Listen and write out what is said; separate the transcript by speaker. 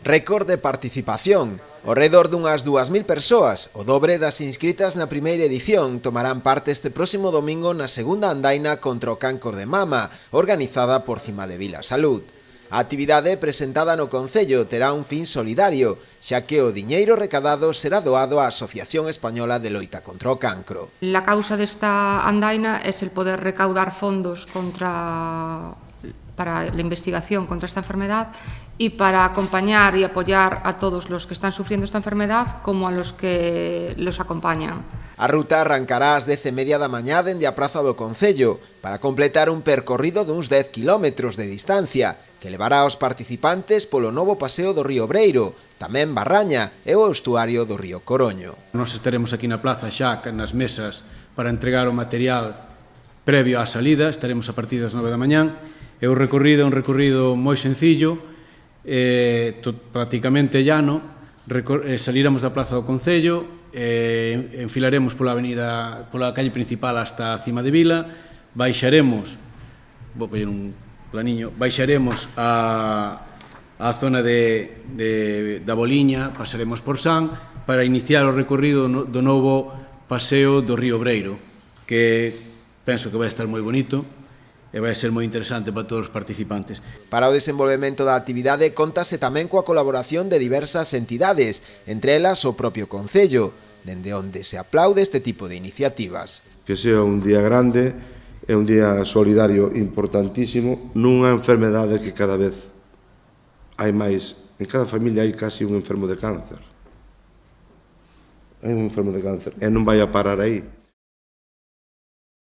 Speaker 1: Récord de participación. Ao redor dunhas 2.000 persoas, o dobre das inscritas na primeira edición, tomarán parte este próximo domingo na segunda andaina contra o cancor de mama, organizada por Cimadevila Salud. A actividade presentada no Concello terá un fin solidario, xa que o diñeiro recadado será doado á Asociación Española de Loita contra o Cancro.
Speaker 2: La causa desta andaina es el poder recaudar fondos para la investigación contra esta enfermedad y para acompañar y apoyar a todos los que están sufriendo esta enfermedad como a los que los acompañan.
Speaker 1: A ruta arrancará ás 10:30 da mañá dende a Praza do Concello para completar un percorrido duns 10 km de distancia que levará aos participantes polo novo paseo do río Breiro, tamén Barraña e o estuario do río Coroño.
Speaker 3: Nós estaremos aquí na plaza xa nas mesas para entregar o material previo á salida, estaremos a partir das 9 da mañá. E o recorrido é un recorrido moi sencillo, prácticamente llano. Saliremos da Plaza do Concello, enfilaremos pola calle principal hasta Cimadevila, baixaremos, vou coller un planiño, baixaremos a zona da Boliña, pasaremos por San, para iniciar o recorrido do novo paseo do río Breiro, que penso que vai estar moi bonito e vai ser moi interesante para todos os participantes.
Speaker 1: Para o desenvolvemento da actividade contase tamén coa colaboración de diversas entidades, entre elas o propio Concello, dende onde se aplaude este tipo de iniciativas.
Speaker 4: Que sea un día grande e un día solidario importantísimo nunha enfermedade que cada vez hai máis. En cada familia hai casi un enfermo de cáncer. Hai un enfermo de cáncer e non vai a parar aí.